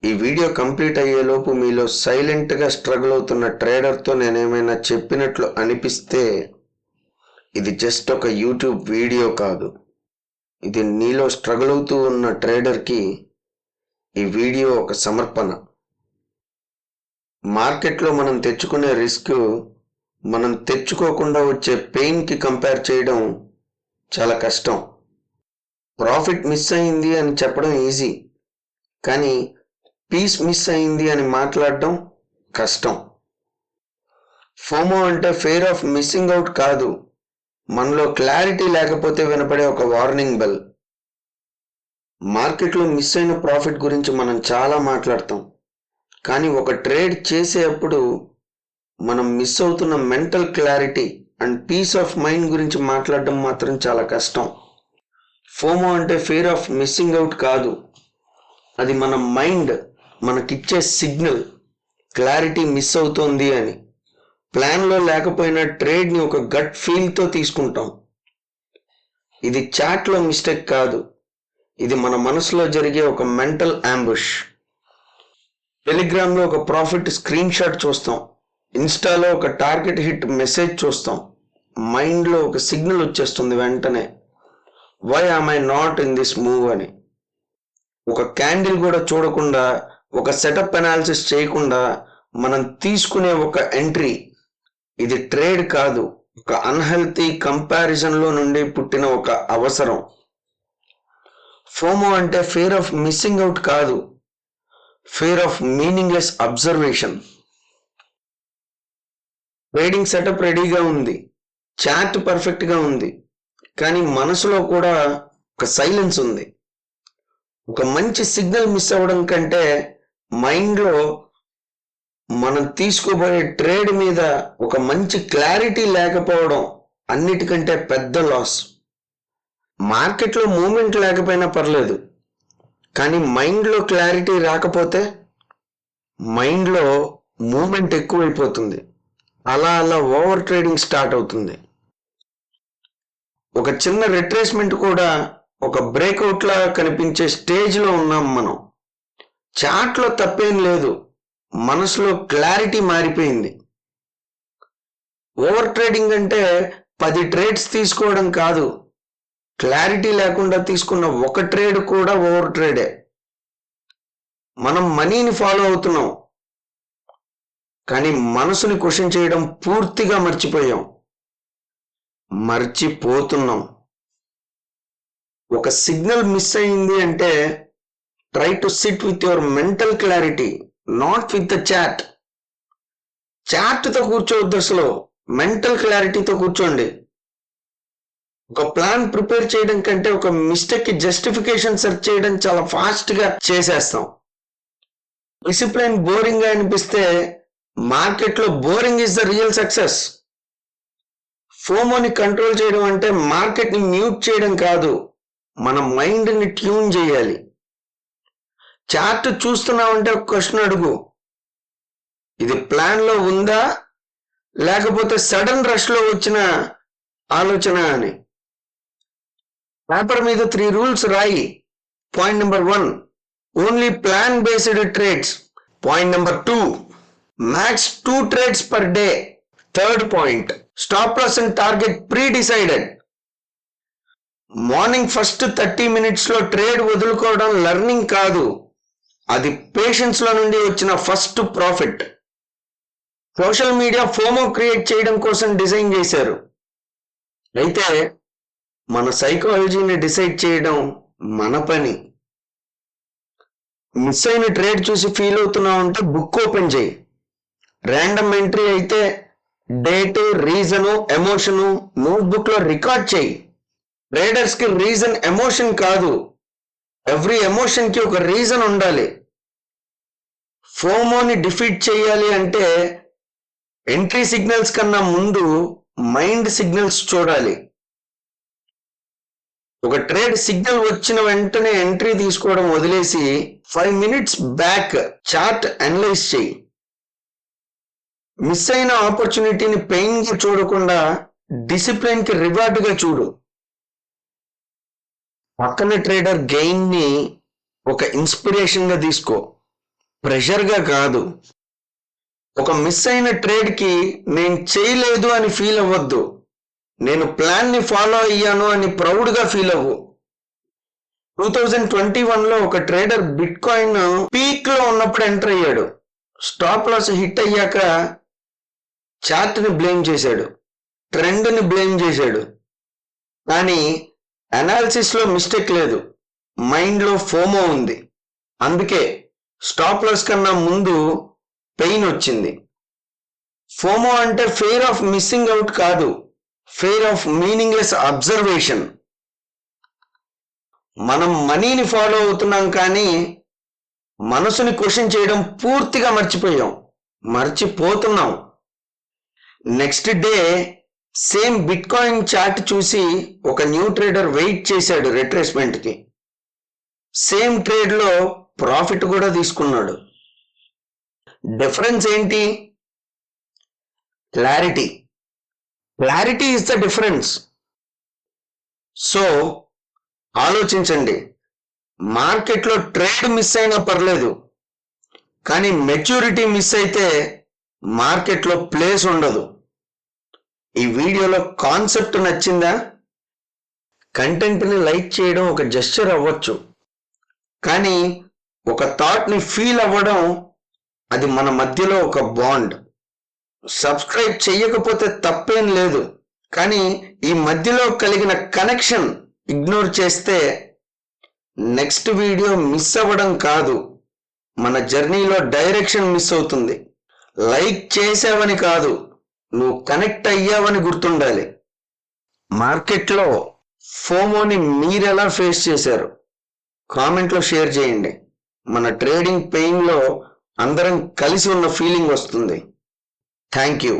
ఈ video complete అయ్యేలోపు మీలో సైలెంట్గా స్ట్రగుల్ అవుతున్న ట్రేడర్తో నేనేమైనా చెప్పినట్లు అనిపిస్తే ఇది జస్ట్ ఒక యూట్యూబ్ వీడియో కాదు. ఇది నీలో స్ట్రగుల్ అవుతూ ఉన్న ట్రేడర్కి ఈ వీడియో ఒక సమర్పణ. మార్కెట్లో మనం తెచ్చుకునే రిస్క్ మనం తెచ్చుకోకుండా వచ్చే పెయిన్కి కంపేర్ చేయడం చాలా కష్టం. ప్రాఫిట్ మిస్ అయింది అని చెప్పడం ఈజీ, కానీ పీస్ మిస్ అయింది అని మాట్లాడడం కష్టం. ఫోమో అంటే ఫియర్ ఆఫ్ మిస్సింగ్ అవుట్ కాదు, మనలో క్లారిటీ లేకపోతే వినపడే ఒక వార్నింగ్ బెల్. మార్కెట్లో మిస్ అయిన ప్రాఫిట్ గురించి మనం చాలా మాట్లాడతాం, కానీ ఒక ట్రేడ్ చేసేటప్పుడు మనం మిస్ అవుతున్న mental clarity and peace of mind గురించి మాట్లాడడం మాత్రం చాలా కష్టం. ఫోమో అంటే ఫియర్ ఆఫ్ మిస్సింగ్ అవుట్ కాదు, అది మన మైండ్ మనకిచ్చే సిగ్నల్ క్లారిటీ మిస్ అవుతోంది అని. ప్లాన్లో లేకపోయినా ట్రేడ్ని ఒక గట్ ఫీల్తో తీసుకుంటాం. ఇది చాట్లో మిస్టేక్ కాదు, ఇది మన మనసులో జరిగే ఒక మెంటల్ అంబుష్. టెలిగ్రామ్లో ఒక ప్రాఫిట్ స్క్రీన్ షాట్ చూస్తాం, ఇన్స్టాలో ఒక టార్గెట్ హిట్ మెసేజ్ చూస్తాం, మైండ్లో ఒక సిగ్నల్ వచ్చేస్తుంది వెంటనే, why am I not in this move అని. ఒక క్యాండిల్ కూడా చూడకుండా, ఒక సెటప్ అనాలిసిస్ చేయకుండా మనం తీసుకునే ఒక ఎంట్రీ, ఇది ట్రేడ్ కాదు, ఒక అన్హెల్తీ కంపారిజన్లో నుండి పుట్టిన ఒక అవసరం. ఫోమో అంటే ఫియర్ ఆఫ్ మిస్సింగ్ అవుట్ కాదు, fear of meaningless observation. Trading setup రెడీగా ఉంది, చార్ట్ పర్ఫెక్ట్గా ఉంది, కానీ మనసులో కూడా ఒక సైలెన్స్ ఉంది. ఒక మంచి సిగ్నల్ మిస్ అవ్వడం కంటే మైండ్లో మనం తీసుకోబోయే ట్రేడ్ మీద ఒక మంచి క్లారిటీ లేకపోవడం అన్నిటికంటే పెద్ద లాస్. మార్కెట్లో మూమెంట్ లేకపోయినా పర్లేదు, కానీ మైండ్లో క్లారిటీ రాకపోతే మైండ్లో మూమెంట్ ఎక్కువైపోతుంది, అలా ఓవర్ ట్రేడింగ్ స్టార్ట్ అవుతుంది. ఒక చిన్న రిట్రేస్మెంట్ కూడా ఒక బ్రేక్అవుట్ లా కనిపించే స్టేజ్లో ఉన్నాం మనం. చాట్లో తప్పేం లేదు, మనసులో క్లారిటీ మారిపోయింది. ఓవర్ ట్రేడింగ్ అంటే 10 ట్రేడ్స్ తీసుకోవడం కాదు, క్లారిటీ లేకుండా తీసుకున్న ఒక ట్రేడ్ కూడా ఓవర్ ట్రేడే. మనం మనీని ఫాలో అవుతున్నాం, కానీ మనసుని క్వశ్చన్ చేయడం పూర్తిగా మర్చిపోతున్నాం. ఒక సిగ్నల్ మిస్ అయింది అంటే try to sit with your mental clarity, not with the chat. చాట్తో కూర్చోవద్దు, అసలు మెంటల్ క్లారిటీతో కూర్చోండి. ఒక ప్లాన్ ప్రిపేర్ చేయడం కంటే ఒక మిస్టేక్కి జస్టిఫికేషన్ సెర్చ్ చేయడం చాలా ఫాస్ట్గా చేసేస్తాం. డిసిప్లైన్ బోరింగ్గా అనిపిస్తే మార్కెట్లో boring is the real success. ఫోమోని కంట్రోల్ చేయడం అంటే మార్కెట్ని మ్యూట్ చేయడం కాదు, మన మైండ్ని ట్యూన్ చేయాలి. చార్ట్ చూస్తున్నామంటే ఒక క్వశ్చన్ అడుగు, ఇది ప్లాన్లో ఉందా లేకపోతే సడన్ రష్లో వచ్చిన ఆలోచన అని. పేపర్ మీద 3 రూల్స్ రాయి. Point number 1, only plan based trades. Point number 2, max 2 trades per day. Third point, stop loss and target pre decided. Morning first 30 మినిట్స్లో ట్రేడ్ వదులుకోవడం లెర్నింగ్ కాదు, అది పేషెన్స్లో నుండి వచ్చిన first profit. Social media FOMO create చేయడం కోసం design చేశారు, అయితే మన సైకాలజీని డిసైడ్ చేయడం మన పని. మిస్ అయిన ట్రేడ్ చూసి ఫీల్ అవుతున్నావు అంటే బుక్ ఓపెన్ చేయి. ర్యాండమ్ ఎంట్రీ అయితే డేట్, రీజను, ఎమోషను నోట్బుక్లో రికార్డ్ చేయి. ట్రేడర్స్కి రీజన్ ఎమోషన్ కాదు, ఎవ్రీ ఎమోషన్కి ఒక రీజన్ ఉండాలి. ఫోమోని డిఫీట్ చేయాలి అంటే ఎంట్రీ సిగ్నల్స్ కన్నా ముందు మైండ్ సిగ్నల్స్ చూడాలి. ఒక ట్రేడ్ సిగ్నల్ వచ్చిన వెంటనే ఎంట్రీ తీసుకోవడం వదిలేసి 5 మినిట్స్ బ్యాక్ చార్ట్ అనలైజ్ చేయి. మిస్ అయిన ఆపర్చునిటీని పెయిన్గా చూడకుండా డిసిప్లిన్కి రివార్డ్గా చూడు. పక్కన ట్రేడర్ గెయిన్ని ఒక ఇన్స్పిరేషన్గా తీసుకో. ప్రెషర్గా కాదు. ఒక మిస్ అయిన ట్రేడ్కి నేను చేయలేదు అని ఫీల్ అవ్వద్దు. నేను ప్లాన్ని ఫాలో అయ్యాను అని ప్రౌడ్గా ఫీల్ అవ్వు. 2021లో ఒక ట్రేడర్ బిట్ కాయిన్ పీక్లో ఉన్నప్పుడు ఎంటర్ అయ్యాడు. స్టాప్ లాస్ హిట్ అయ్యాక చార్ట్ని బ్లేమ్ చేశాడు, ట్రెండ్ని బ్లేమ్ చేశాడు. కానీ అనాలిసిస్లో మిస్టేక్ లేదు, మైండ్లో ఫోమో ఉంది. అందుకే స్టాప్ లాస్ కన్నా ముందు పెయిన్ వచ్చింది. ఫోమో అంటే ఫియర్ ఆఫ్ మిస్సింగ్ అవుట్ కాదు, ఫియర్ ఆఫ్ మీనింగ్లెస్ అబ్జర్వేషన్. మనం మనీని ఫాలో అవుతున్నాం కానీ మనసుని క్వశ్చన్ చేయడం పూర్తిగా మర్చిపోతున్నాం. Next day same bitcoin chart చూసి ఒక న్యూ ట్రేడర్ వెయిట్ చేశాడు రిట్రేస్మెంట్కి. సేమ్ ట్రేడ్లో ప్రాఫిట్ కూడా తీసుకున్నాడు. డిఫరెన్స్ ఏంటి? Clarity is the difference. So ఆలోచించండి, మార్కెట్లో ట్రేడ్ మిస్ అయినా పర్లేదు, కానీ మెచ్యూరిటీ మిస్ అయితే మార్కెట్లో ప్లేస్ ఉండదు. ఈ వీడియోలో కాన్సెప్ట్ నచ్చిందా? కంటెంట్ని లైక్ చేయడం ఒక జెస్చర్ అవ్వచ్చు, కానీ ఒక థాట్ని ఫీల్ అవ్వడం అది మన మధ్యలో ఒక బాండ్. సబ్స్క్రైబ్ చేయకపోతే తప్పేం లేదు, కానీ ఈ మధ్యలో కలిగిన కనెక్షన్ ఇగ్నోర్ చేస్తే నెక్స్ట్ వీడియో మిస్ అవ్వడం కాదు, మన జర్నీలో డైరెక్షన్ మిస్ అవుతుంది. లైక్ చేసావని కాదు, నువ్వు కనెక్ట్ అయ్యావని గుర్తుండాలి. మార్కెట్లో ఫోమోని మీరెలా ఫేస్ చేశారు? కామెంట్లో షేర్ చేయండి. మన ట్రేడింగ్ పెయిన్లో అందరం కలిసి ఉన్న ఫీలింగ్ వస్తుంది. Thank you.